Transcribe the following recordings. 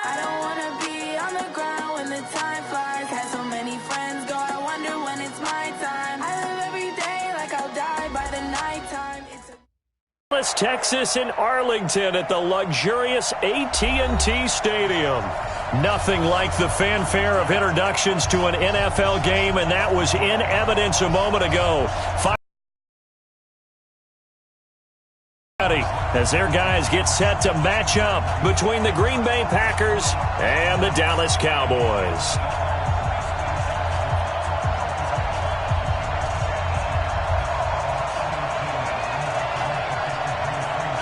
I don't wanna be on the ground when the time flies. Had so many friends go, I wonder when it's my time. I live every day like I'll die by the nighttime. Dallas, Texas, and Arlington at the luxurious AT&T Stadium. Nothing like the fanfare of introductions to an NFL game, and that was in evidence a moment ago. As their guys get set to match up between the Green Bay Packers and the Dallas Cowboys.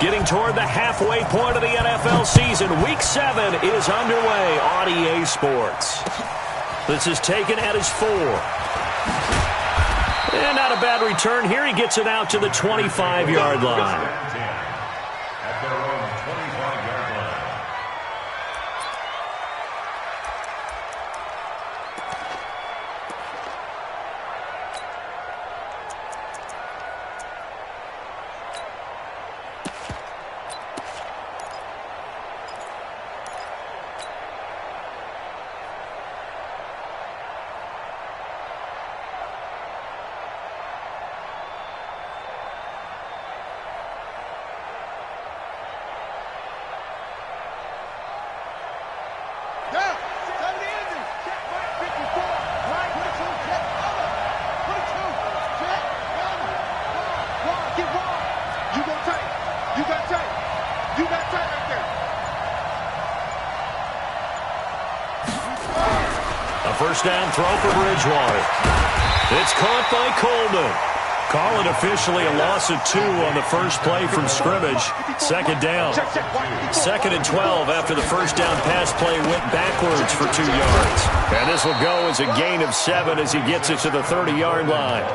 Getting toward the halfway point of the NFL season, Week 7 is underway on EA Sports. This is taken at his 4. And not a bad return here. He gets it out to the 25-yard line. First down throw for Bridgewater. It's caught by Coleman. Call it officially a loss of 2 on the first play from scrimmage. Second down. 2nd and 12 after the first down pass play went backwards for 2 yards. And this will go as a gain of 7 as he gets it to the 30-yard line.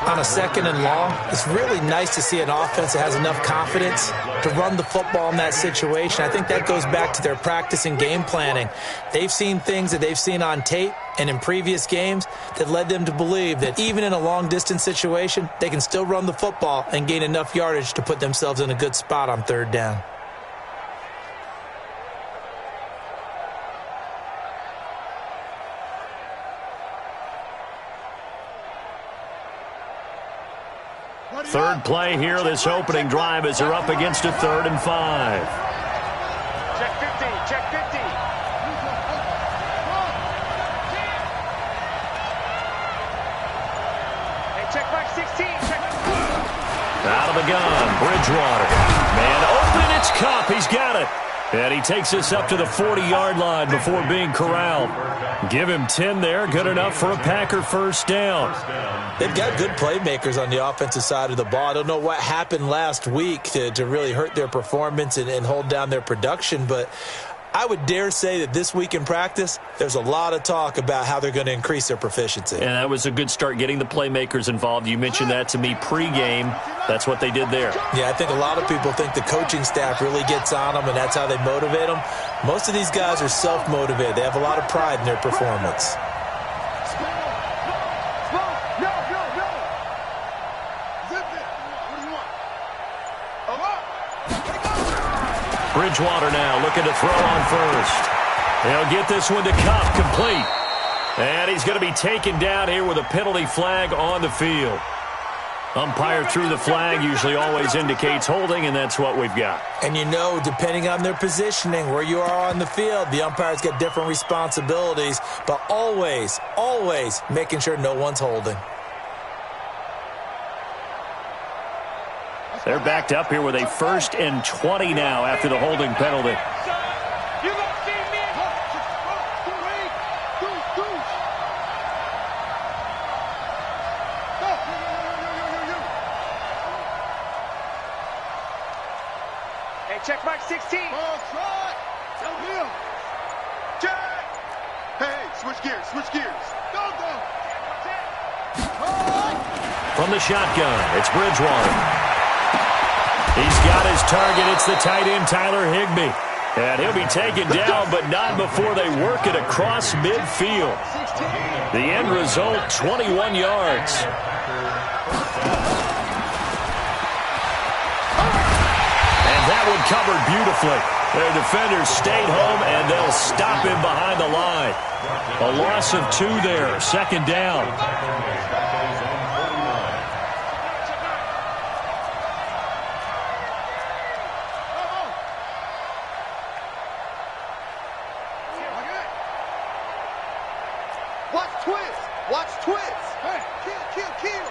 On a 2nd and long, it's really nice to see an offense that has enough confidence to run the football in that situation. I think that goes back to their practice and game planning. They've seen things that they've seen on tape and in previous games that led them to believe that even in a long-distance situation, they can still run the football and gain enough yardage to put themselves in a good spot on 3rd down. Third play here, this opening drive as they're up against a 3rd and 5. Check 50, check 50. Hey, check back 16. Check. Out of the gun, Bridgewater. Man open, it's Kupp. He's got it. And he takes us up to the 40-yard line before being corralled. Give him 10 there, good enough for a Packer first down. They've got good playmakers on the offensive side of the ball. I don't know what happened last week to really hurt their performance and hold down their production, but I would dare say that this week in practice, there's a lot of talk about how they're going to increase their proficiency. And that was a good start, getting the playmakers involved. You mentioned that to me pregame. That's what they did there. Yeah, I think a lot of people think the coaching staff really gets on them, and that's how they motivate them. Most of these guys are self-motivated. They have a lot of pride in their performance. Bridgewater now looking to throw on first. He'll get this one to Kupp, complete. And he's going to be taken down here with a penalty flag on the field. Umpire threw the flag, usually always indicates holding, and that's what we've got. And you know, depending on their positioning, where you are on the field, the umpires get different responsibilities, but always, always making sure no one's holding. They're backed up here with a 1st and 20 now after the holding penalty. Hey, check mark 16. Check. Hey, switch gears, switch gears. Go, go. From the shotgun, it's Bridgewater. He's got his target. It's the tight end, Tyler Higbee. And he'll be taken down, but not before they work it across midfield. The end result, 21 yards. And that one covered beautifully. Their defenders stayed home, and they'll stop him behind the line. A loss of 2 there, second down. Watch twist. Watch twist. Hey, kill.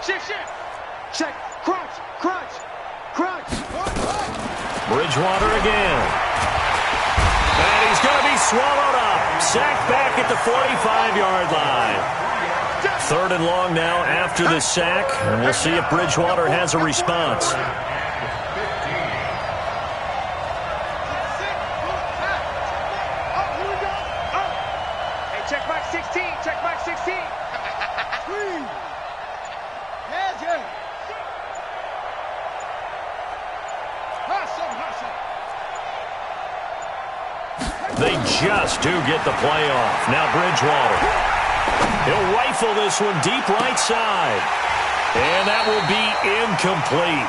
Shift. Check. Crunch. Bridgewater again. And he's going to be swallowed up. Sacked back at the 45-yard line. 3rd and long now after the sack. And we'll see if Bridgewater has a response. Check back 16. Check back 16. They just do get the play off. Now Bridgewater. He'll rifle this one deep right side. And that will be incomplete.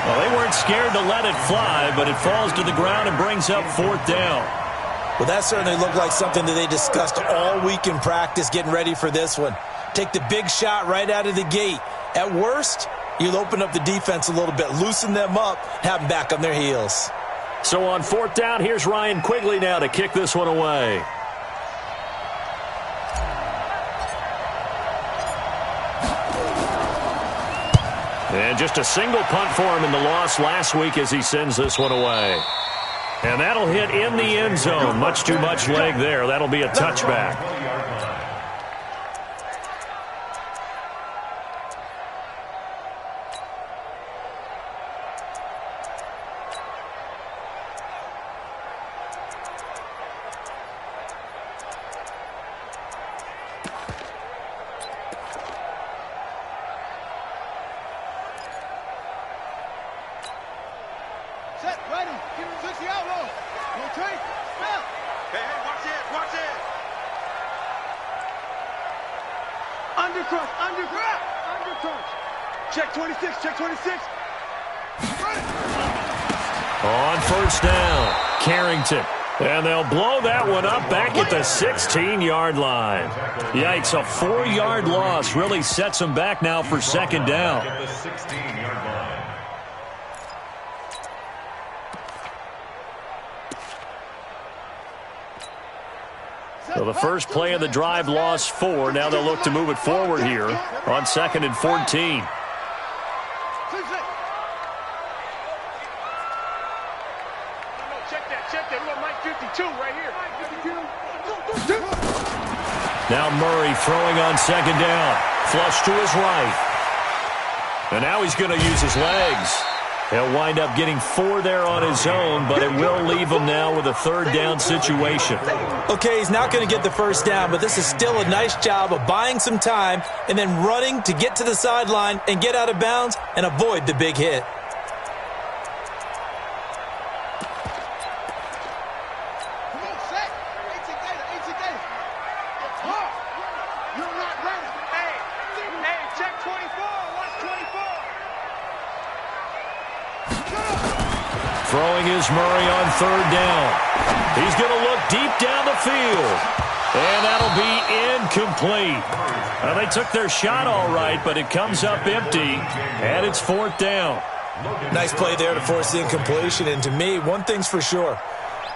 Well, they weren't scared to let it fly, but it falls to the ground and brings up 4th down. Well, that certainly looked like something that they discussed all week in practice, getting ready for this one. Take the big shot right out of the gate. At worst, you'll open up the defense a little bit, loosen them up, have them back on their heels. So on 4th down, here's Ryan Quigley now to kick this one away. And just a single punt for him in the loss last week as he sends this one away. And that'll hit in the end zone. Much too much leg there. That'll be a touchback. Set, ready. Switch the outlaw. Rotate. Snap. Hey, watch it. Undercrunch. Check 26. On 1st down, Carrington. And they'll blow that one up back at the 16-yard line. Yikes, a 4-yard loss really sets them back now for 2nd down. So the first play of the drive lost 4. Now they'll look to move it forward here on 2nd and 14. Check that. We got Mike 52 right here. Now Murray throwing on 2nd down. Flush to his right. And now he's going to use his legs. He'll wind up getting 4 there on his own, but it will leave him now with a 3rd down situation. Okay, he's not going to get the 1st down, but this is still a nice job of buying some time and then running to get to the sideline and get out of bounds and avoid the big hit. Throwing is Murray on 3rd down. He's going to look deep down the field. And that'll be incomplete. Well, they took their shot all right, but it comes up empty. And it's 4th down. Nice play there to force the incompletion. And to me, one thing's for sure.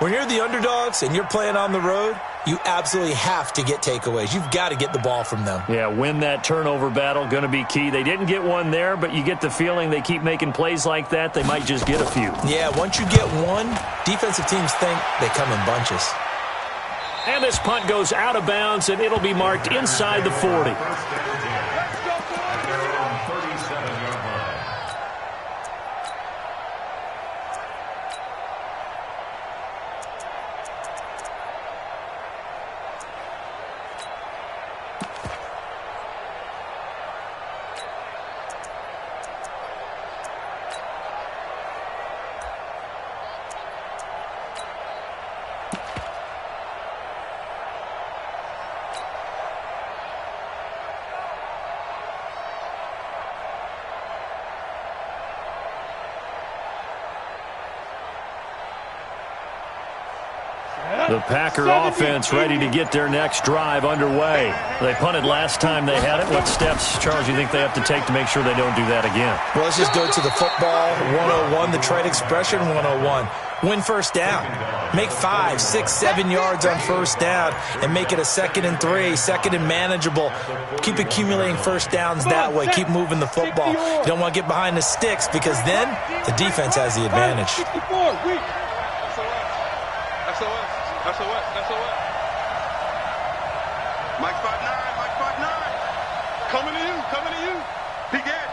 When you're the underdogs and you're playing on the road, you absolutely have to get takeaways. You've got to get the ball from them. Yeah, win that turnover battle, going to be key. They didn't get one there, but you get the feeling they keep making plays like that, they might just get a few. Yeah, once you get one, defensive teams think they come in bunches. And this punt goes out of bounds, and it'll be marked inside the 40. The Packer offense ready to get their next drive underway. They punted last time they had it. What steps, Charles, do you think they have to take to make sure they don't do that again? Well, let's just go to the football 101, the trade expression 101. Win first down. Make 5, 6, 7 yards on first down and make it a 2nd and 3, 2nd and manageable. Keep accumulating first downs that way. Keep moving the football. You don't want to get behind the sticks because then the defense has the advantage. Mike 5'9", Mike 5'9". Coming to you. Big edge.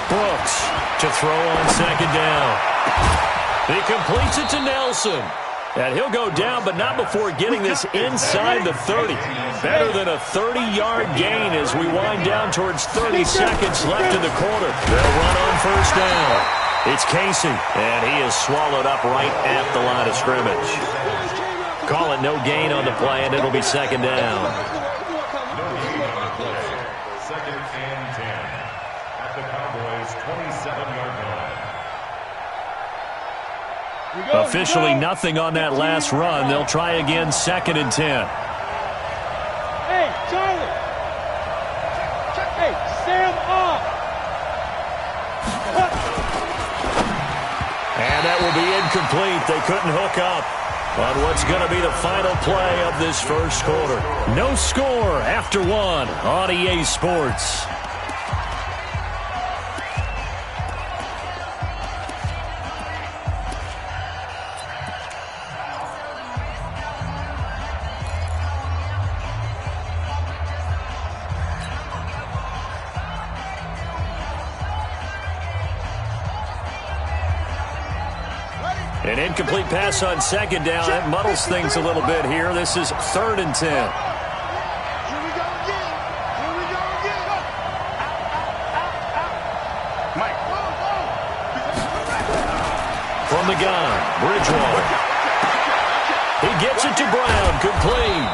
Brooks to throw on 2nd down. He completes it to Nelson. And he'll go down, but not before getting this inside the 30. Better than a 30-yard gain as we wind down towards 30 seconds left in the quarter. They'll run on first down. It's Casey, and he is swallowed up right at the line of scrimmage. Call it no gain on the play, and it'll be 2nd down. 2nd and 10 at the Cowboys' 27-yard line. Officially nothing on that last run. They'll try again, 2nd and 10. Hey, Charlie. Hey, Sam up. And that will be incomplete. They couldn't hook up on what's going to be the final play of this first quarter. No score after 1 on EA Sports. An incomplete pass on 2nd down. That muddles things a little bit here. This is 3rd and 10. Here we go again. Mike. From the gun, Bridgewater. He gets it to Brown, complete.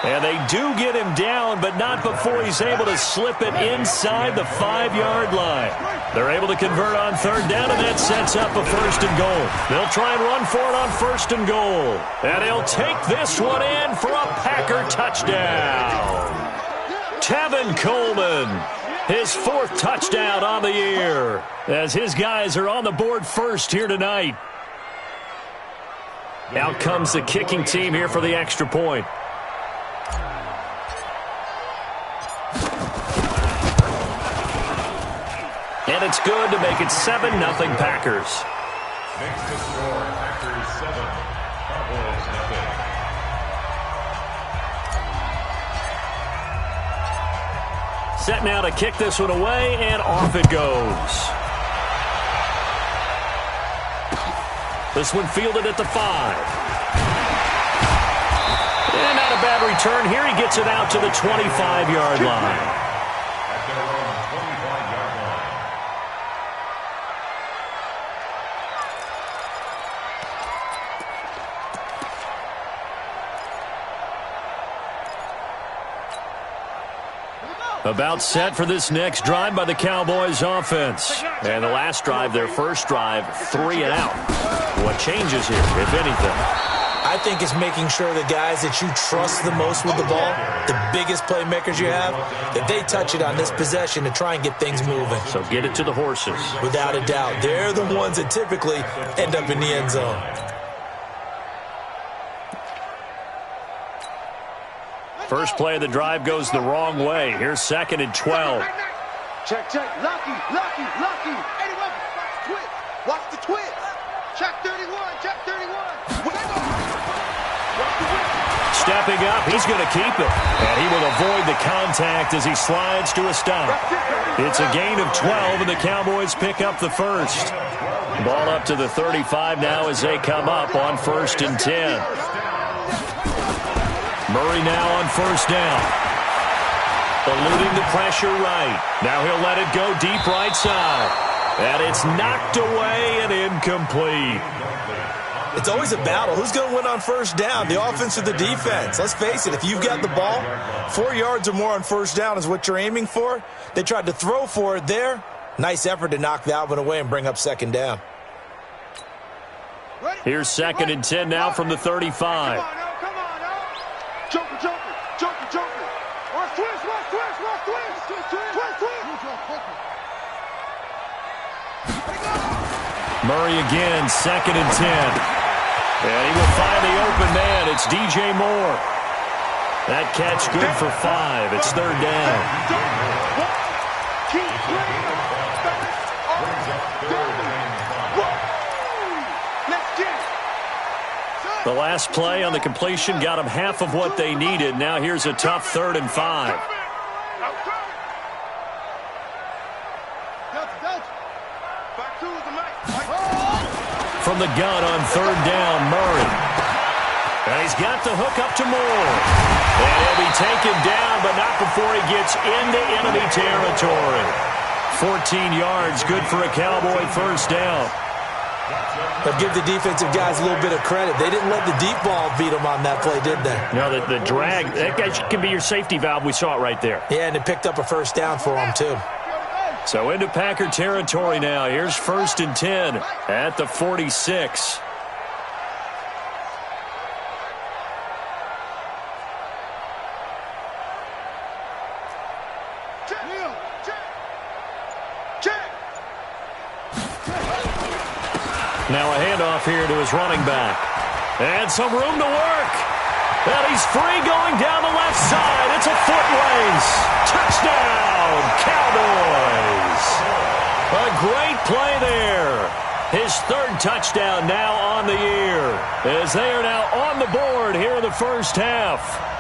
And they do get him down, but not before he's able to slip it inside the 5-yard line. They're able to convert on 3rd down, and that sets up a 1st and goal. They'll try and run for it on 1st and goal. And he'll take this one in for a Packer touchdown. Tevin Coleman, his 4th touchdown on the year, as his guys are on the board first here tonight. Out comes the kicking team here for the extra point. And it's good to make it 7-0 Packers. Makes the score Packers 7, Cowboys nothing. Set now to kick this one away, and off it goes. This one fielded at the 5. And not a bad return here. He gets it out to the 25-yard line. At their own 25-yard line. About set for this next drive by the Cowboys offense. And the last drive, their first drive, 3 and out. What changes here, if anything? I think it's making sure the guys that you trust the most with the ball, the biggest playmakers you have, that they touch it on this possession to try and get things moving. So get it to the horses. Without a doubt. They're the ones that typically end up in the end zone. First play of the drive goes the wrong way. Here's 2nd and 12. Check. Lucky. 81. Watch the twist. Check 31. Stepping up, he's going to keep it. And he will avoid the contact as he slides to a stop. It's a gain of 12, and the Cowboys pick up the first. Ball up to the 35 now as they come up on 1st and 10. Murray now on 1st down. Eluding the pressure right. Now he'll let it go deep right side. And it's knocked away and incomplete. It's always a battle. Who's going to win on 1st down, the offense or the defense? Let's face it, if you've got the ball, 4 yards or more on 1st down is what you're aiming for. They tried to throw for it there. Nice effort to knock that one away and bring up 2nd down. Here's 2nd and 10 now from the 35. Come on now. Joker. Twist. Murray again, 2nd and 10. And he will find the open man. It's DJ Moore. That catch good for 5. It's 3rd down. The last play on the completion got them half of what they needed. Now here's a tough 3rd and 5. From the gun on 3rd down, Murray. And he's got the hook up to Moore. And he'll be taken down, but not before he gets into enemy territory. 14 yards, good for a Cowboy 1st down. But give the defensive guys a little bit of credit. They didn't let the deep ball beat them on that play, did they? No, the drag, that guy can be your safety valve. We saw it right there. Yeah, and it picked up a 1st down for them, too. So into Packer territory now. Here's 1st and 10 at the 46. Now a handoff here to his running back. And some room to work. And he's free going down the left side. It's a foot race. Touchdown, Cowboys. A great play there. His 3rd touchdown now on the year, as they are now on the board here in the 1st half.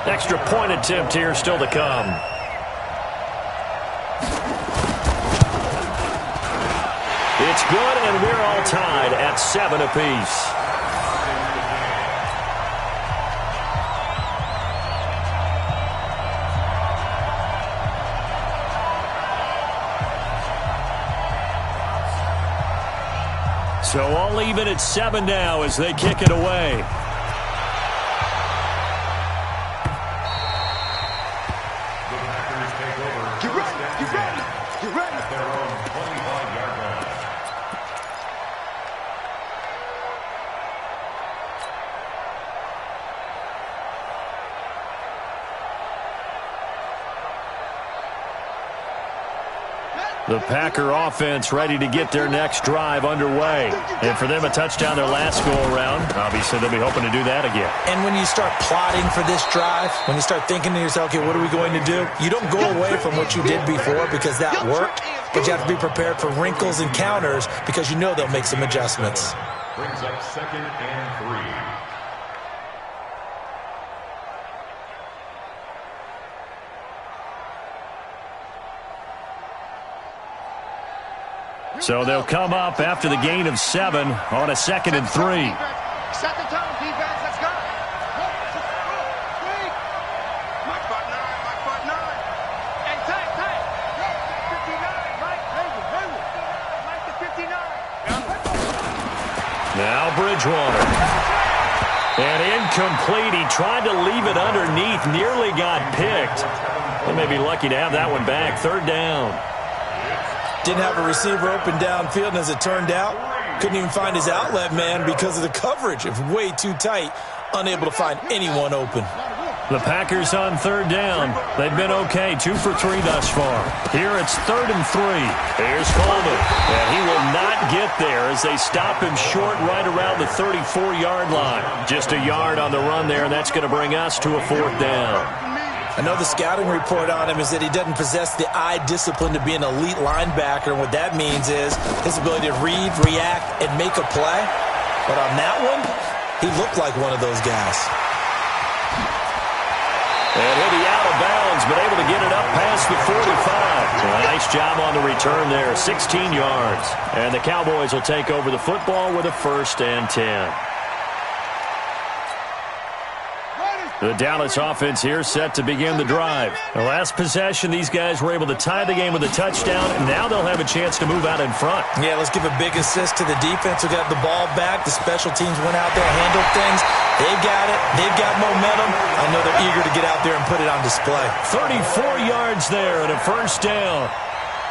Extra point attempt here still to come. It's good, and we're all tied at 7 apiece. So all even at 7 now as they kick it away. The Packer offense ready to get their next drive underway. And for them, a touchdown their last go-around. Obviously, they'll be hoping to do that again. And when you start plotting for this drive, when you start thinking to yourself, okay, what are we going to do? You don't go away from what you did before because that worked, but you have to be prepared for wrinkles and counters because you know they'll make some adjustments. Brings up 2nd and 3. So they'll come up after the gain of 7 on a 2nd and 3. Set the tone, defense. Let's go. Mike Butt 9. Hey, tight. 59, Mike. Mike the 59. Now Bridgewater. And incomplete. He tried to leave it underneath. Nearly got picked. They may be lucky to have that one back. 3rd down. Didn't have a receiver open downfield, and as it turned out, couldn't even find his outlet man because of the coverage. It was way too tight, unable to find anyone open. The Packers on 3rd down. They've been okay, 2 for 3 thus far. Here it's 3rd and 3. Here's Coleman, and he will not get there as they stop him short right around the 34-yard line. Just a yard on the run there, and that's going to bring us to a 4th down. I know the scouting report on him is that he doesn't possess the eye discipline to be an elite linebacker. And what that means is his ability to read, react, and make a play. But on that one, he looked like one of those guys. And he'll be out of bounds, but able to get it up past the 45. Nice job on the return there, 16 yards. And the Cowboys will take over the football with a 1st and 10. The Dallas offense here set to begin the drive. The last possession, these guys were able to tie the game with a touchdown, and now they'll have a chance to move out in front. Yeah, let's give a big assist to the defense who got the ball back. The special teams went out there, handled things. They've got it. They've got momentum. I know they're eager to get out there and put it on display. 34 yards there and a first down.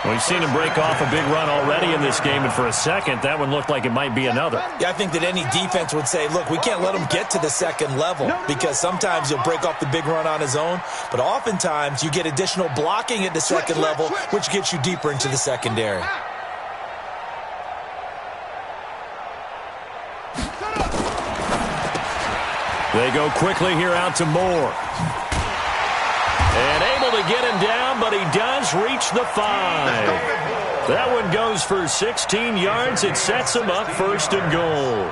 We've seen him break off a big run already in this game, and for a second, that one looked like it might be another. Yeah, I think that any defense would say, look, we can't let him get to the second level because sometimes he'll break off the big run on his own, but oftentimes you get additional blocking at the second level, which gets you deeper into the secondary. They go quickly here out to Moore. And able to get him down, but he does reach the 5. That one goes for 16 yards. It sets him up first and goal.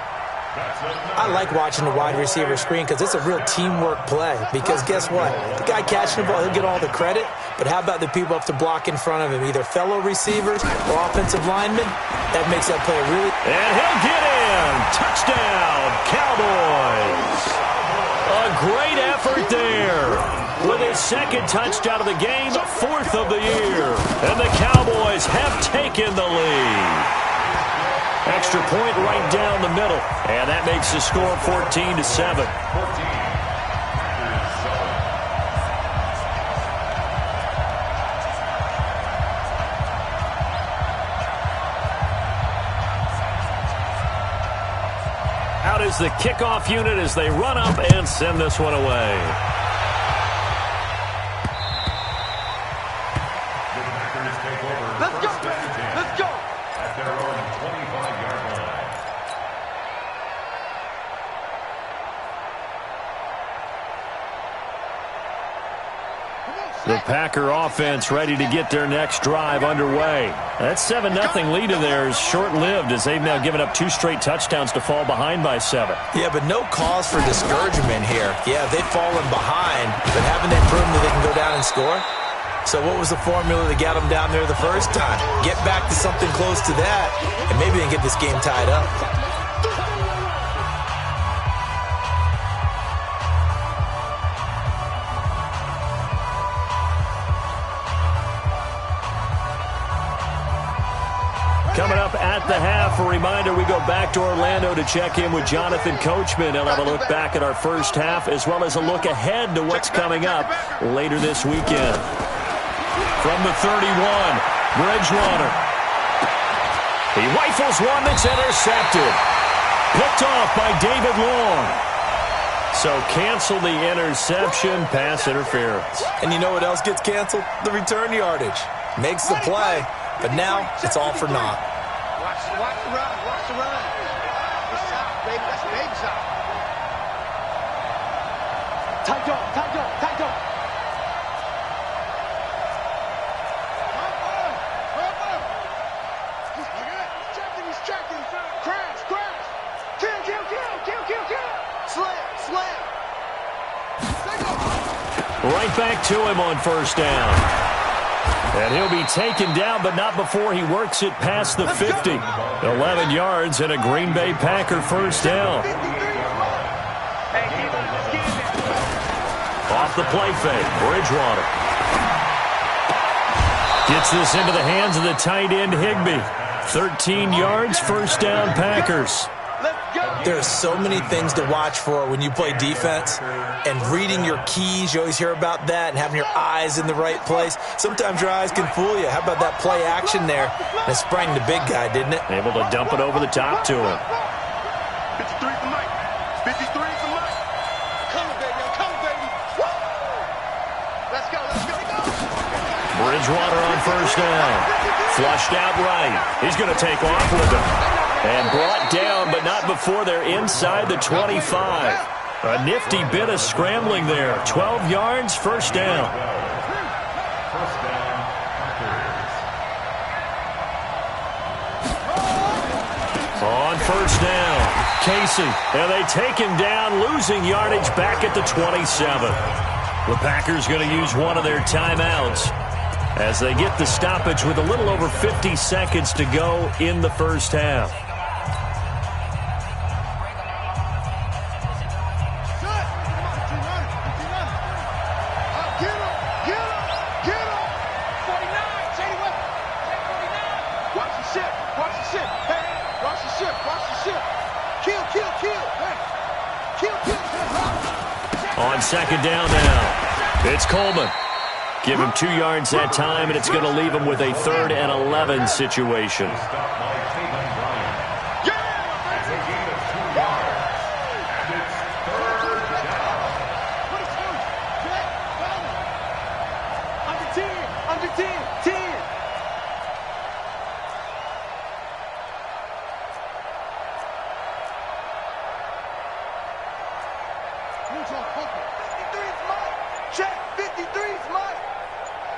I like watching the wide receiver screen because it's a real teamwork play. Because guess what? The guy catching the ball, he'll get all the credit. But how about the people up to block in front of him? Either fellow receivers or offensive linemen. That makes that play really... And he'll get in. Touchdown, Cowboys. A great effort there. With his second touchdown of the game, 4th of the year. And the Cowboys have taken the lead. Extra point right down the middle. And that makes the score 14-7. Out is the kickoff unit as they run up and send this one away. The Packer offense ready to get their next drive underway. That 7-0 lead of theirs short-lived as they've now given up 2 straight touchdowns to fall behind by 7. Yeah, but no cause for discouragement here. Yeah, they've fallen behind, but haven't they proven that they can go down and score? So what was the formula that got them down there the first time? Get back to something close to that, and maybe they can get this game tied up. Coming up at the half, a reminder, we go back to Orlando to check in with Jonathan Coachman. He'll have a look back at our first half as well as a look ahead to what's coming up later this weekend. From the 31, Bridgewater. He rifles one that's intercepted. Picked off by David Long. So cancel the interception, pass interference. And you know what else gets canceled? The return yardage. Makes the play. But now, it's all for naught. Watch the run. Watch the run. It's top, baby. That's big top. Tight dog. Look at it. He's checking. Crash. Kill. Slam. Right back to him on first down. And he'll be taken down, but not before he works it past the 50. 11 yards and a Green Bay Packer first down. Off the play fake, Bridgewater. Gets this into the hands of the tight end, Higbee. 13 yards, first down, Packers. There are so many things to watch for when you play defense, and reading your keys, you always hear about that, and having your eyes in the right place. Sometimes your eyes can fool you. How about that play action there? And it sprang the big guy, didn't it? Able to dump it over the top to him. 53 for Mike. Come on, baby. Woo! Let's go. Bridgewater on first down. Flushed out right. He's going to take off with him. And brought down, but not before they're inside the 25. A nifty bit of scrambling there. 12 yards, first down. On first down, Casey. And they take him down, losing yardage back at the 27. The Packers going to use one of their timeouts as they get the stoppage with a little over 50 seconds to go in the first half. Get him! Get him! Get him! 49! Shady West! 49! Watch the ship! Watch the ship! Hey! Watch the ship! Watch the ship! Kill! Kill! Kill! Hey! Kill! Kill! On second down now, it's Coleman. Give him 2 yards that time, and it's going to leave him with a 3rd and 11 situation.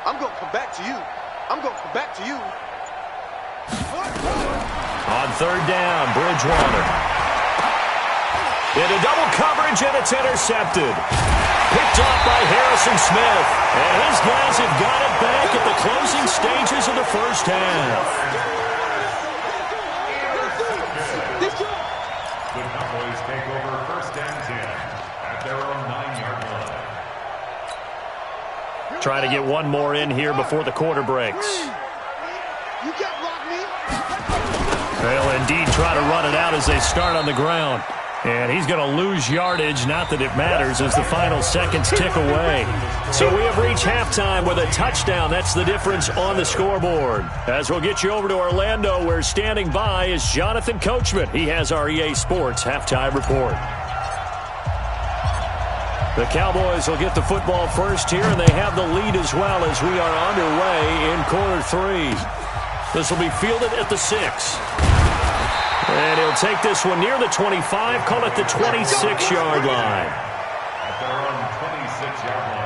I'm going to come back to you. I'm going to come back to you. On 3rd down, Bridgewater. Into double coverage, and it's intercepted. Picked off by Harrison Smith. And his guys have got it back at the closing stages of the first half. The Cowboys take over 1st and 10 at their own 9-yard line. Trying to get one more in here before the quarter breaks. You can't block me. They'll indeed try to run it out as they start on the ground. And he's going to lose yardage, not that it matters, as the final seconds tick away. So we have reached halftime with a touchdown. That's the difference on the scoreboard. As we'll get you over to Orlando, where standing by is Jonathan Coachman. He has our EA Sports halftime report. The Cowboys will get the football first here, and they have the lead as well as we are underway in quarter 3. This will be fielded at the 6. And he'll take this one near the 25, call it the 26-yard line. At their own 26-yard line.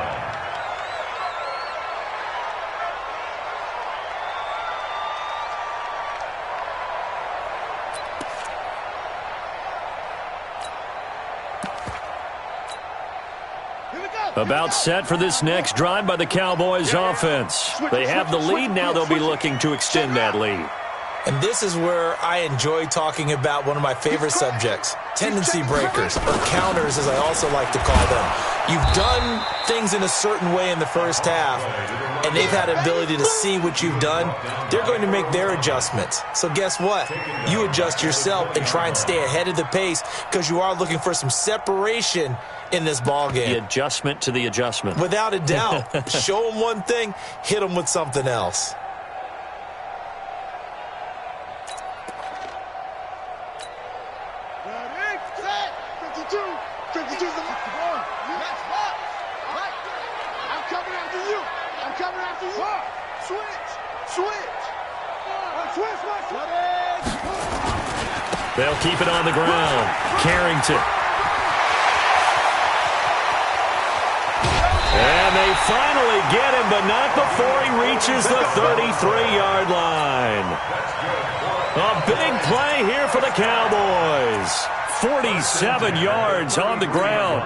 About set for this next drive by the Cowboys offense. They have the lead. Now they'll be looking to extend that lead. And this is where I enjoy talking about one of my favorite subjects, tendency breakers, or counters as I also like to call them. You've done things in a certain way in the first half, and they've had an ability to see what you've done. They're going to make their adjustments. So guess what? You adjust yourself and try and stay ahead of the pace because you are looking for some separation in this ball game. The adjustment to the adjustment. Without a doubt. Show them one thing, hit them with something else. They'll keep it on the ground. Carrington. And they finally get him, but not before he reaches the 33-yard line. A big play here for the Cowboys. 47 yards on the ground.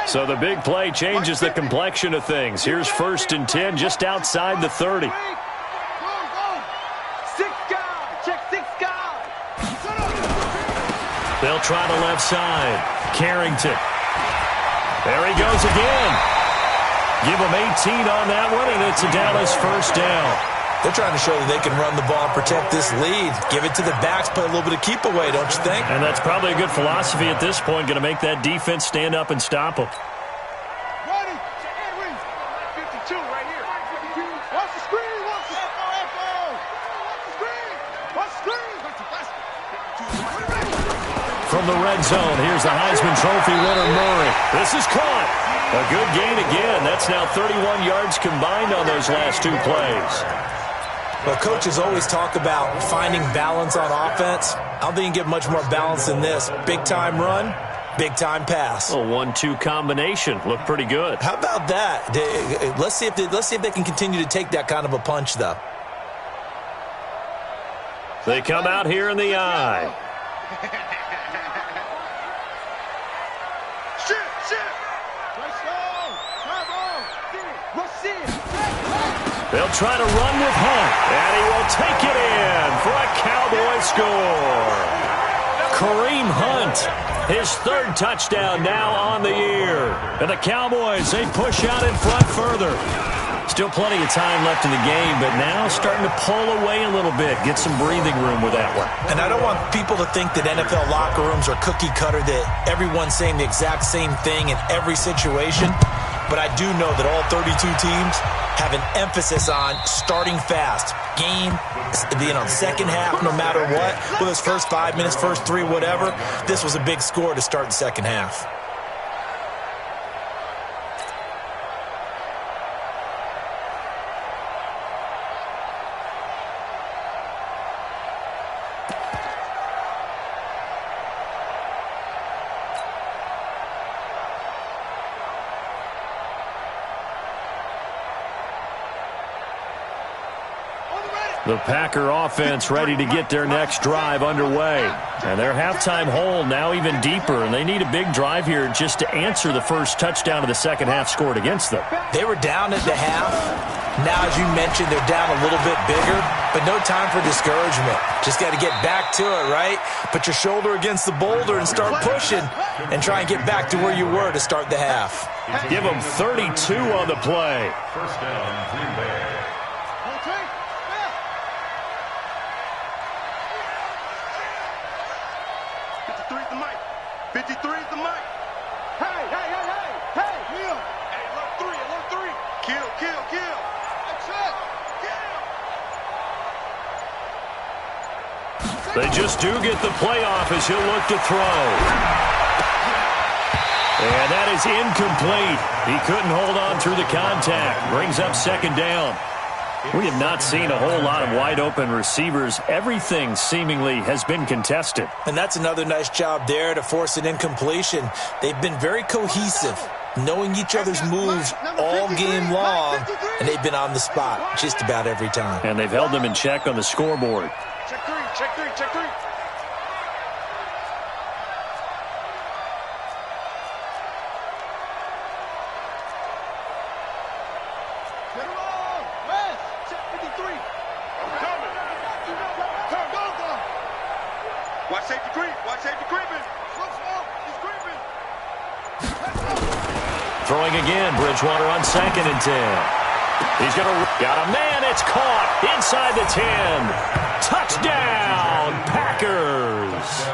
So the big play changes the complexion of things. Here's 1st and 10 just outside the 30. They'll try the left side. Carrington. There he goes again. Give him 18 on that one, and it's a Dallas 1st down. They're trying to show that they can run the ball and protect this lead. Give it to the backs, play a little bit of keep away, don't you think? And that's probably a good philosophy at this point, going to make that defense stand up and stop them. Ready? 52 right here. Watch the screen. Watch the screen. Watch the screen. From the red zone, here's the Heisman Trophy winner, Murray. This is caught. A good gain again. That's now 31 yards combined on those last 2 plays. Well, coaches always talk about finding balance on offense. I don't think you can get much more balance than this. Big-time run, big-time pass. A 1-2 combination. Looked pretty good. How about that? Let's see if they can continue to take that kind of a punch, though. They come out here in the eye. They'll try to run with Hunt, and he will take it in for a Cowboy to score. Kareem Hunt, his third touchdown now on the year. And the Cowboys, they push out in front further. Still plenty of time left in the game, but now starting to pull away a little bit. Get some breathing room with that one. And I don't want people to think that NFL locker rooms are cookie cutter, that everyone's saying the exact same thing in every situation. But I do know that all 32 teams have an emphasis on starting fast. Game, being on second half, no matter what. Whether it's first 5 minutes, first 3, whatever. This was a big score to start the second half. The Packer offense ready to get their next drive underway. And their halftime hole now even deeper, and they need a big drive here just to answer the first touchdown of the second half scored against them. They were down at the half. Now, as you mentioned, they're down a little bit bigger, but no time for discouragement. Just got to get back to it, right? Put your shoulder against the boulder and start pushing and try and get back to where you were to start the half. Give them 32 on the play. First down, Green Bay. 53 is the mic. Hey, hey, hey, hey, hey, Will. Hey, alert 3. Kill. That's it. They just do get the playoff as he'll look to throw. And that is incomplete. He couldn't hold on through the contact. Brings up second down. We have not seen a whole lot of wide-open receivers. Everything seemingly has been contested. And that's another nice job there to force an incompletion. They've been very cohesive, knowing each other's moves all game long, and they've been on the spot just about every time. And they've held them in check on the scoreboard. Check three. Watch safety creeping. He's creeping. Throwing again, Bridgewater on 2nd and 10. He's got a man, it's caught inside the 10. Touchdown, Packers.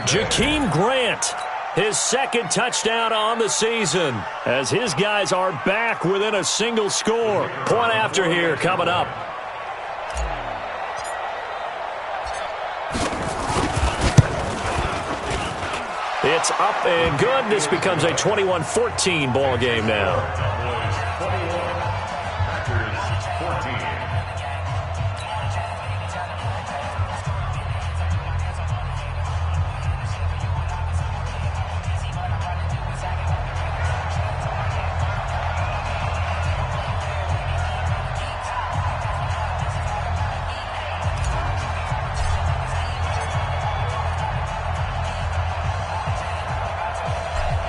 Jakeem Grant, his second touchdown on the season, as his guys are back within a single score. Point after here coming up. It's up and good. This becomes a 21-14 ball game now. Cowboys 21, Packers 14.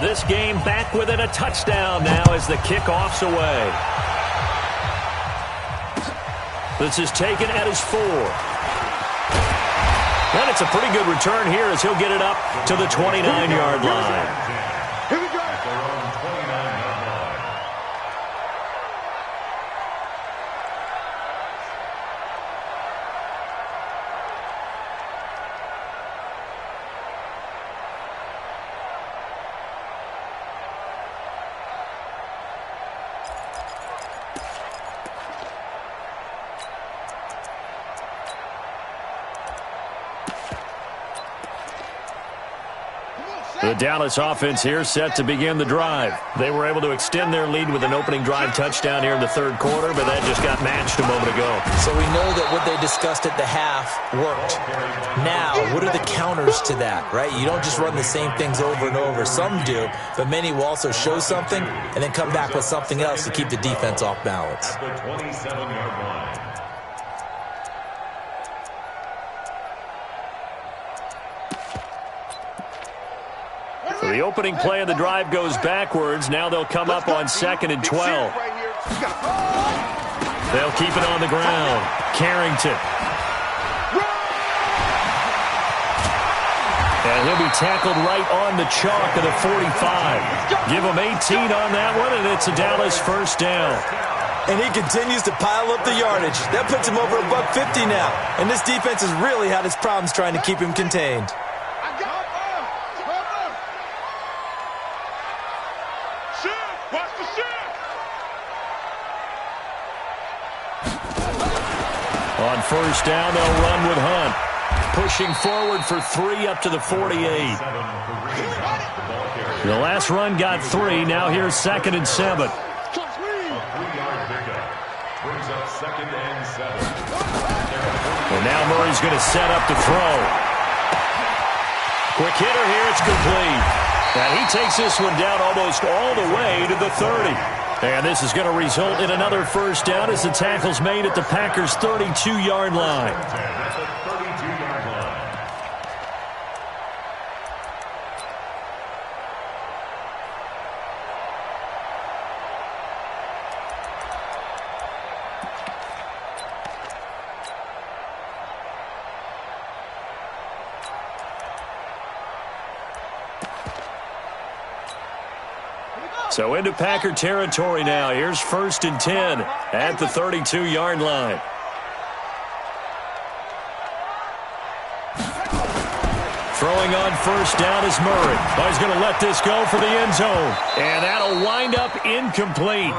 This game back within a touchdown now as the kickoff's away. This is taken at his 4. And it's a pretty good return here as he'll get it up to the 29-yard line. Here we go. At their own 29-yard line. The Dallas offense here set to begin the drive. They were able to extend their lead with an opening drive touchdown here in the third quarter, but that just got matched a moment ago. So we know that what they discussed at the half worked. Now, what are the counters to that, right? You don't just run the same things over and over. Some do, but many will also show something and then come back with something else to keep the defense off balance. At the 27-yard line. So the opening play of the drive goes backwards. Now they'll come up on 2nd and 12. They'll keep it on the ground. Carrington. And he'll be tackled right on the chalk of the 45. Give him 18 on that one, and it's a Dallas first down. And he continues to pile up the yardage. That puts him over $150 now. And this defense has really had its problems trying to keep him contained. On first down, they'll run with Hunt. Pushing forward for 3 up to the 48. The last run got 3. Now here's 2nd and 7. A 3-yard pickup brings up 2nd and 7. And now Murray's going to set up to throw. Quick hitter here. It's complete. And he takes this one down almost all the way to the 30. And this is going to result in another first down as the tackle's made at the Packers' 32-yard line. That's a 32-yard line. So into Packer territory now. Here's 1st and 10 at the 32-yard line. Throwing on first down is Murray. Oh, he's going to let this go for the end zone. And that'll wind up incomplete.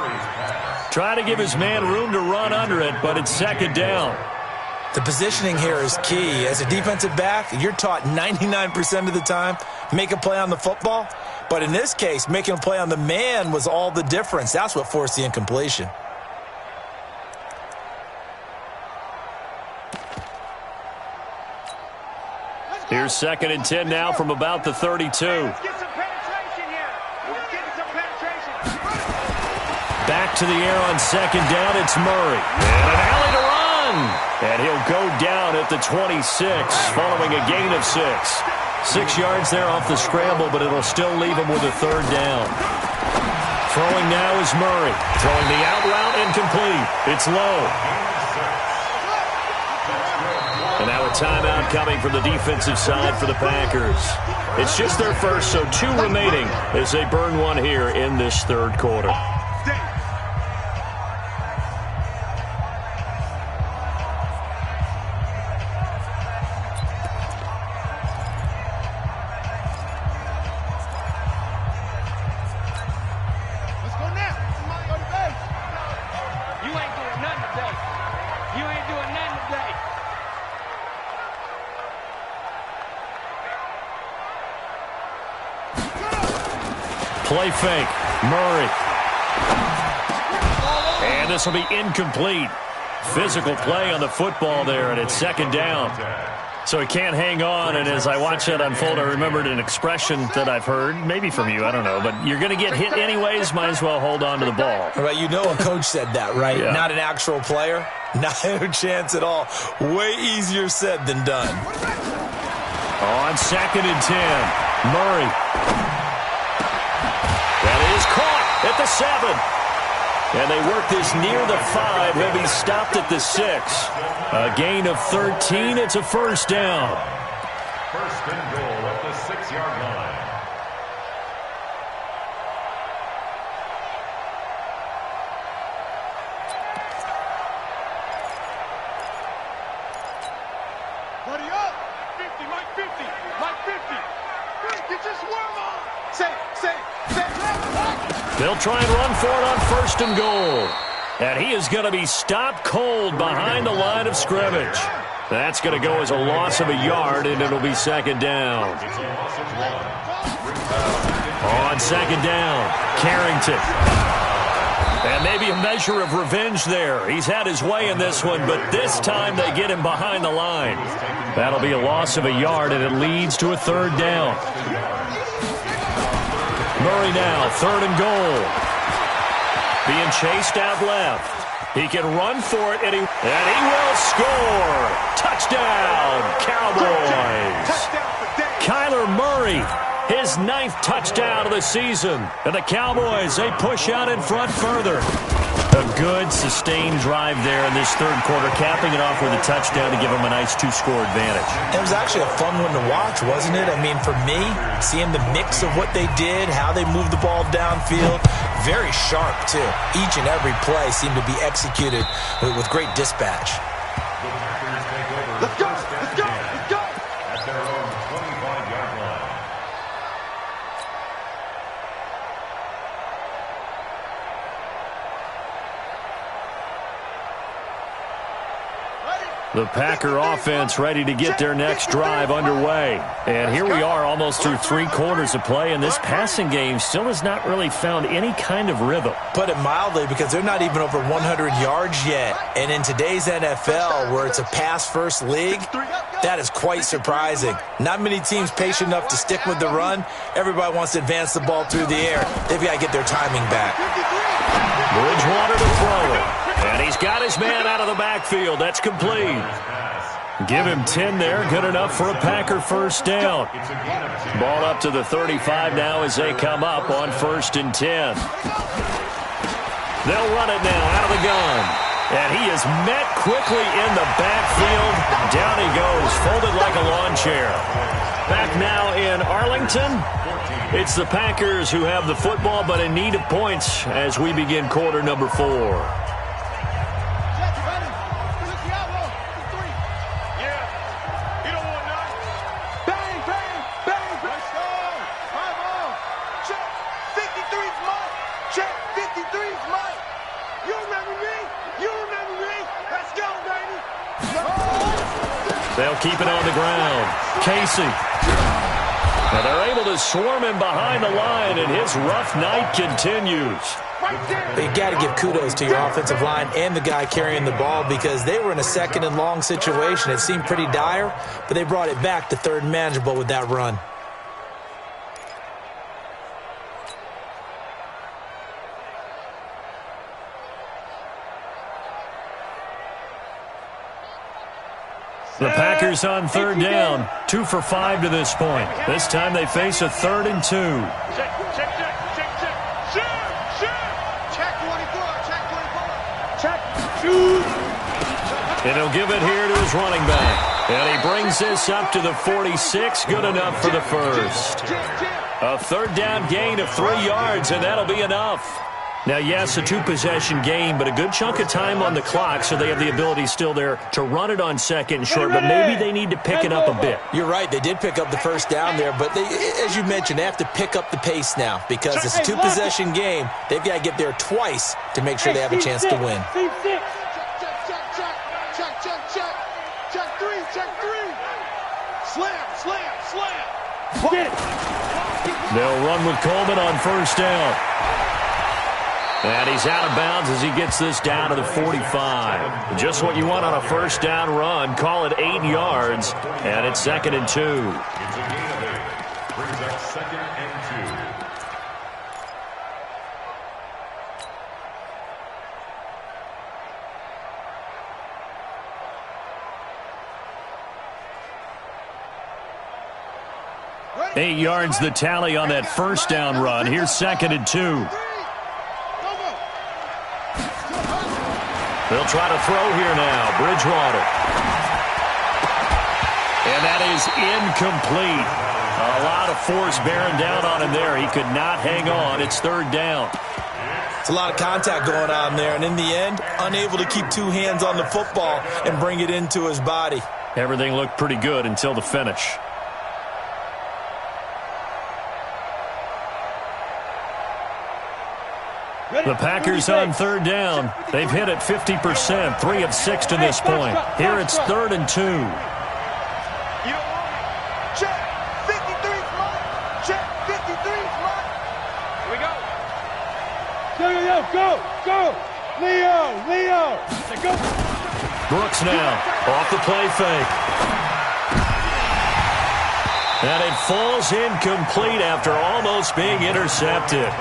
Trying to give his man room to run under it, but it's 2nd down. The positioning here is key. As a defensive back, you're taught 99% of the time, make a play on the football. But in this case, making a play on the man was all the difference. That's what forced the incompletion. Here's 2nd and 10 now from about the 32. Let's get some penetration here. Let's get some penetration. Back to the air on 2nd down. It's Murray. And an alley to run. And he'll go down at the 26 following a gain of 6. 6 yards there off the scramble, but it'll still leave him with a 3rd down. Throwing now is Murray. Throwing the out route incomplete. It's low. And now a timeout coming from the defensive side for the Packers. It's just their first, so 2 remaining as they burn one here in this 3rd quarter. Play fake. Murray. And this will be incomplete. Physical play on the football there, and it's 2nd down. So he can't hang on, and as I watch that unfold, I remembered an expression that I've heard, maybe from you, I don't know, but you're going to get hit anyways, might as well hold on to the ball. Right, you know a coach said that, right? Yeah. Not an actual player. Not a chance at all. Way easier said than done. On 2nd and 10, Murray. That is caught at the 7. And they work this near the 5. He'll be stopped at the 6. A gain of 13. It's a first down. 1st and goal at the 6-yard line. Buddy up. 50, Mike 50. Mike 50. Get your swerve on. Say. They'll try and run for it on 1st and goal. And he is going to be stopped cold behind the line of scrimmage. That's going to go as a loss of a yard, and it'll be 2nd down. On 2nd down, Carrington. And maybe a measure of revenge there. He's had his way in this one, but this time they get him behind the line. That'll be a loss of a yard, and it leads to a 3rd down. Murray now, 3rd and goal. Being chased out left. He can run for it, and he will score. Touchdown, Cowboys. Kyler Murray, his 9th touchdown of the season. And the Cowboys, they push out in front further. A good, sustained drive there in this third quarter, capping it off with a touchdown to give them a nice 2-score advantage. It was actually a fun one to watch, wasn't it? I mean, for me, seeing the mix of what they did, how they moved the ball downfield, very sharp, too. Each and every play seemed to be executed with great dispatch. Let's go! Let's go! Let's go! At their own 25-yard line. The Packer offense ready to get their next drive underway. And here we are almost through 3 quarters of play, and this passing game still has not really found any kind of rhythm. Put it mildly, because they're not even over 100 yards yet. And in today's NFL, where it's a pass-first league, that is quite surprising. Not many teams patient enough to stick with the run. Everybody wants to advance the ball through the air. They've got to get their timing back. Bridgewater to throw it. And he's got his man out of the backfield. That's complete. Give him 10 there. Good enough for a Packer first down. Ball up to the 35 now as they come up on 1st and 10. They'll run it now out of the gun. And he is met quickly in the backfield. Down he goes, folded like a lawn chair. Back now in Arlington. It's the Packers who have the football, but in need of points as we begin quarter number 4. They'll keep it on the ground. Casey. And they're able to swarm him behind the line, and his rough night continues. You got to give kudos to your offensive line and the guy carrying the ball, because they were in a 2nd and long situation. It seemed pretty dire, but they brought it back to 3rd and manageable with that run. The Packers on 3rd down, 2 for 5 to this point. This time they face a 3rd and 2. Check, check, check, check, check. Shoot, shoot. Check 24, check 24. Check, shoot. And he'll give it here to his running back. And he brings this up to the 46, good enough for the first. A 3rd down gain of 3 yards, and that'll be enough. Now, yes, a 2-possession game, but a good chunk of time on the clock, so they have the ability still there to run it on 2nd and short, but maybe they need to pick it up a bit. You're right. They did pick up the first down there, but they, as you mentioned, they have to pick up the pace now, because it's a 2-possession game. They've got to get there twice to make sure they have a chance to win. Check, check, check, check, check, check. Check 3, check 3. Slam, slam, slam. They'll run with Coleman on 1st down. And he's out of bounds as he gets this down to the 45. Just what you want on a 1st down run. Call it 8 yards, and it's 2nd and 2. It's a gain of 8. Brings up 2nd and 2. 8 yards the tally on that 1st down run. Here's 2nd and 2. They'll try to throw here now. Bridgewater. And that is incomplete. A lot of force bearing down on him there. He could not hang on. It's 3rd down. It's a lot of contact going on there, and in the end, unable to keep 2 hands on the football and bring it into his body. Everything looked pretty good until the finish. The Packers on 3rd down. They've hit it 50%, 3 of 6 to this point. Here it's 3rd and 2. Check 53's mine. Check 53's mine. Here we go. Go. Leo. Go. Brooks now off the play fake. And it falls incomplete after almost being intercepted.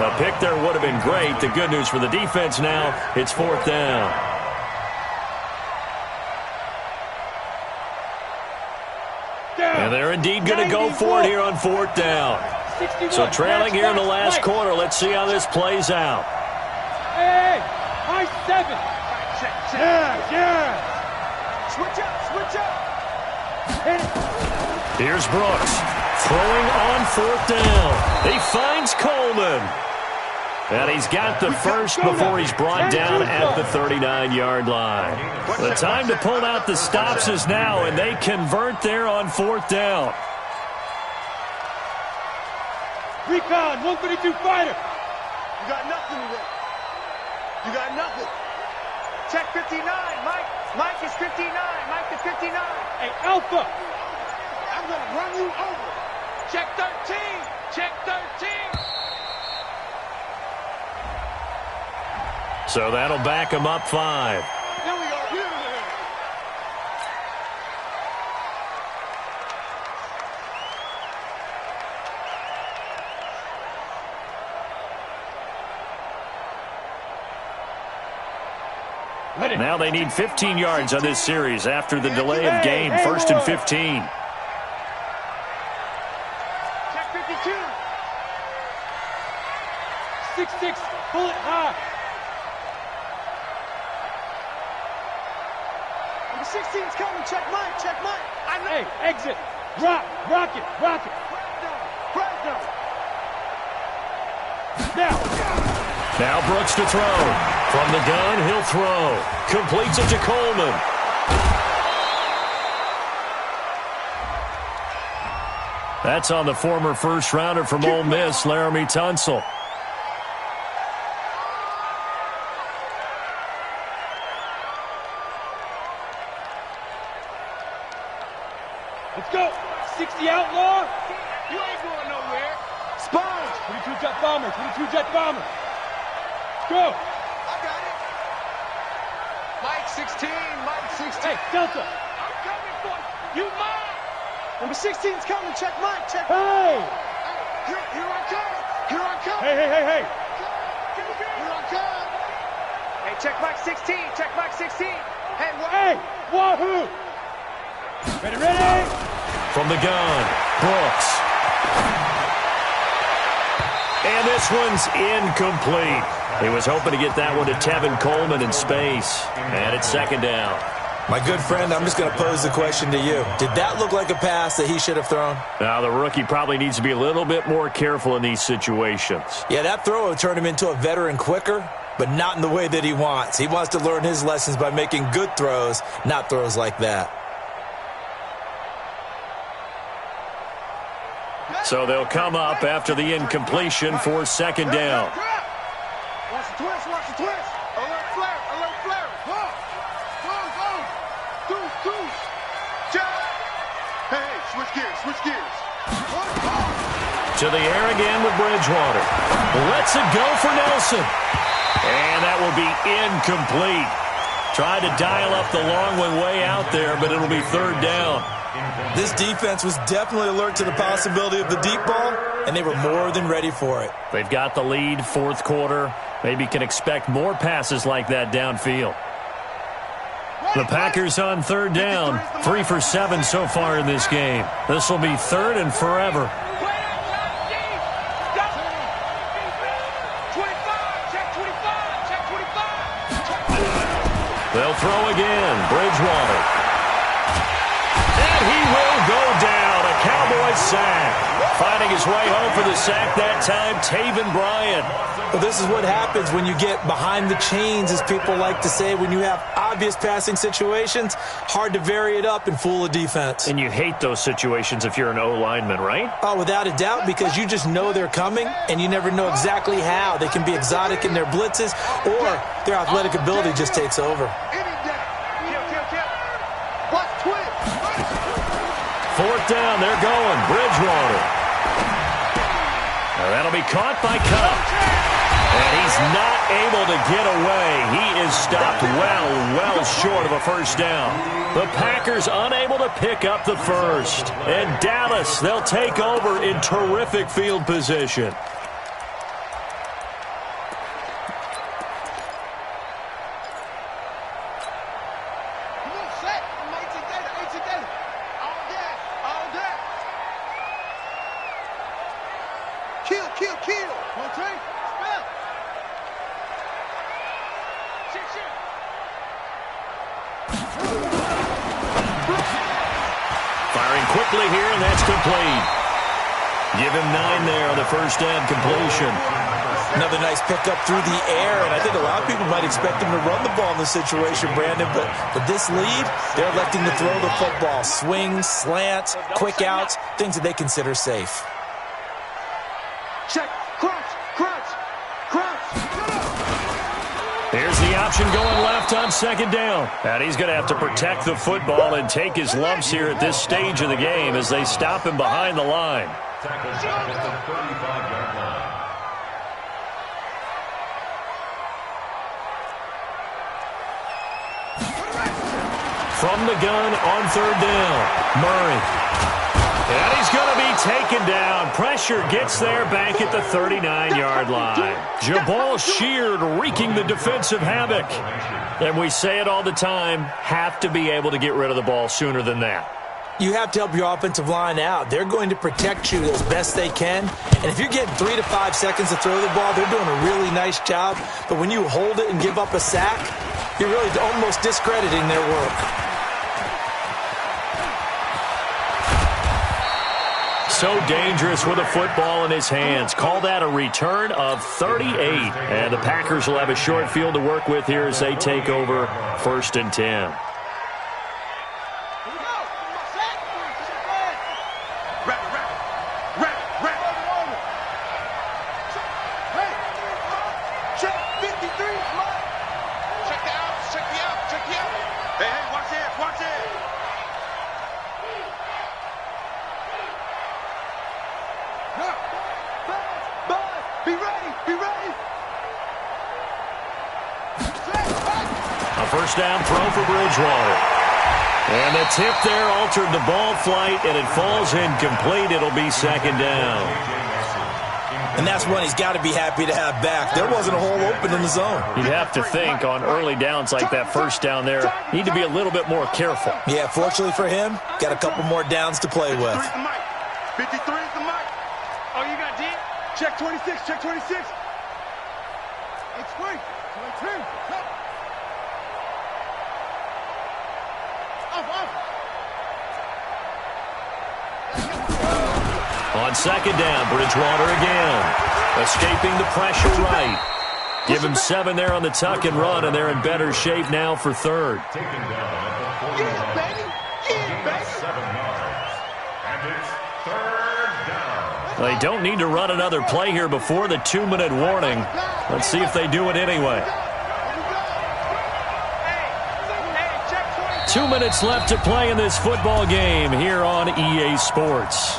A pick there would have been great. The good news for the defense now, it's 4th down. And they're indeed going to go for it here on 4th down. So trailing here in the last quarter, let's see how this plays out. Hey, High 7. Check. Yeah. Switch up. Here's Brooks throwing on 4th down. He finds Coleman. And he's got the first before he's brought down at the 39-yard line. The time to pull out the stops is now, and they convert there on 4th down. Recon, 132 fighter. You got nothing today. You got nothing. Check 59, Mike. Mike is 59. Mike is 59. Hey, Alpha. I'm going to run you over. Check 13. Check 13. So that'll back him up 5. Here we go. Now they need 15 yards on this series after the delay of game. 1st and 15. Check 52. 6-6. Pull it high. Number 16's coming. Check Mike. I know. Hey, exit. Rock it. Right down. Now Brooks to throw. From the gun, he'll throw. Completes it to Coleman. That's on the former first-rounder from Ole Miss, Laramie Tunsil. Let's go. 60 outlaw. You ain't going nowhere. Sponge. 22 jet bomber. Go. I got it. Mike 16. Hey, Delta. I'm coming for you. You mine. Number 16's coming. Check Mike. Hey. Here I come. Hey. Here I come. Hey, check Mike 16. Hey, wahoo. Ready. From the gun, Brooks. And this one's incomplete. He was hoping to get that one to Tevin Coleman in space. And it's 2nd down. My good friend, I'm just going to pose the question to you. Did that look like a pass that he should have thrown? Now, the rookie probably needs to be a little bit more careful in these situations. Yeah, that throw will turn him into a veteran quicker, but not in the way that he wants. He wants to learn his lessons by making good throws, not throws like that. So they'll come up after the incompletion for 2nd down. Watch the twist. Alert flare. Go. Check. Hey, switch gears. To the air again with Bridgewater. Lets it go for Nelson. And that will be incomplete. Tried to dial up the long one way out there, but it'll be 3rd down. This defense was definitely alert to the possibility of the deep ball, and they were more than ready for it. They've got the lead, 4th quarter. Maybe can expect more passes like that downfield. The Packers on 3rd down. 3 for 7 so far in this game. This will be 3rd and forever. They'll throw again. Bridgewater. And he will go down. A Cowboys sack. Finding his way home for the sack that time, Taven Bryan. Well, this is what happens when you get behind the chains, as people like to say. When you have obvious passing situations, hard to vary it up and fool a defense. And you hate those situations if you're an O-lineman, right? Oh, without a doubt, because you just know they're coming, and you never know exactly how. They can be exotic in their blitzes, or their athletic ability just takes over. 4th down, they're going. Bridgewater. Now that'll be caught by Cup. And he's not able to get away. He is stopped well short of a 1st down. The Packers unable to pick up the 1st. And Dallas, they'll take over in terrific field position. Kill. 1 3. quickly here, and that's complete. Give him 9 there on the first down completion. Another nice pickup through the air, and I think a lot of people might expect him to run the ball in this situation, Brandon, but with this lead, they're electing to throw the football. Swings, slants, quick outs, things that they consider safe. Check, crunch, crunch, crunch. Here's the option going left on second down. And he's going to have to protect the football and take his lumps here at this stage of the game as they stop him behind the line. Tackle back at the 35-yard line. From the gun on third down, Murray. And he's going to be taken down. Pressure gets there back at the 39-yard line. Jabal Sheard wreaking the defensive havoc. And we say it all the time, have to be able to get rid of the ball sooner than that. You have to help your offensive line out. They're going to protect you as best they can. And if you're getting 3 to 5 seconds to throw the ball, they're doing a really nice job. But when you hold it and give up a sack, you're really almost discrediting their work. So dangerous with a football in his hands. Call that a return of 38. And the Packers will have a short field to work with here as they take over 1st and 10. First down throw for Bridgewater. And the tip there altered the ball flight, and it falls incomplete. It'll be second down. And that's one he's got to be happy to have back. There wasn't a hole open in the zone. You'd have to think on early downs like that first down there, need to be a little bit more careful. Yeah, fortunately for him, got a couple more downs to play with. 53 is the mic. Oh, you got D? Check 26, check 26. It's free. 22. On second down, Bridgewater again. Escaping the pressure right. Give him 7 there on the tuck and run, and they're in better shape now for third. Taken down at the 40-yard line. 7 yards. And it's third down. They don't need to run another play here before the 2-minute warning. Let's see if they do it anyway. 2 minutes left to play in this football game here on EA Sports.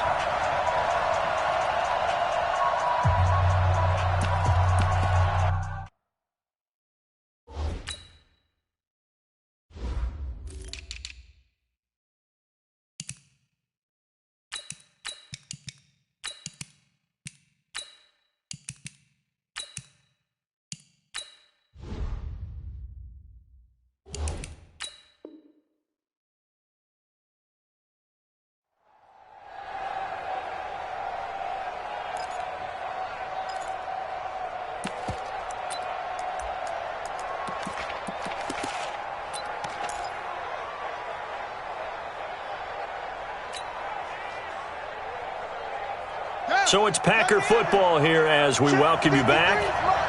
So it's Packer football here as we welcome you back.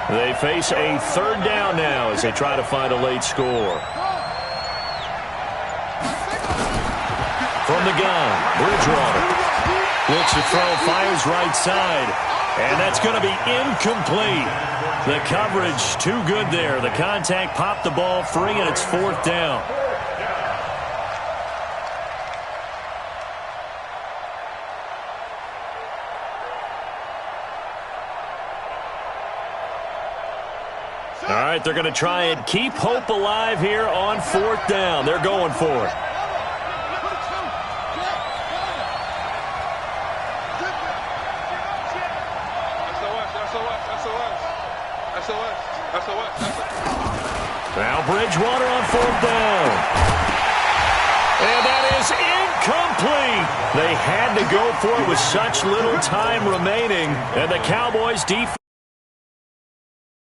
They face a third down now as they try to find a late score. From the gun, Bridgewater looks to throw, fires right side, and that's going to be incomplete. The coverage too good there. The contact popped the ball free, and it's 4th down. All right, they're going to try and keep hope alive here on 4th down. They're going for it. Now Bridgewater on 4th down. And that is incomplete. They had to go for it with such little time remaining. And the Cowboys defense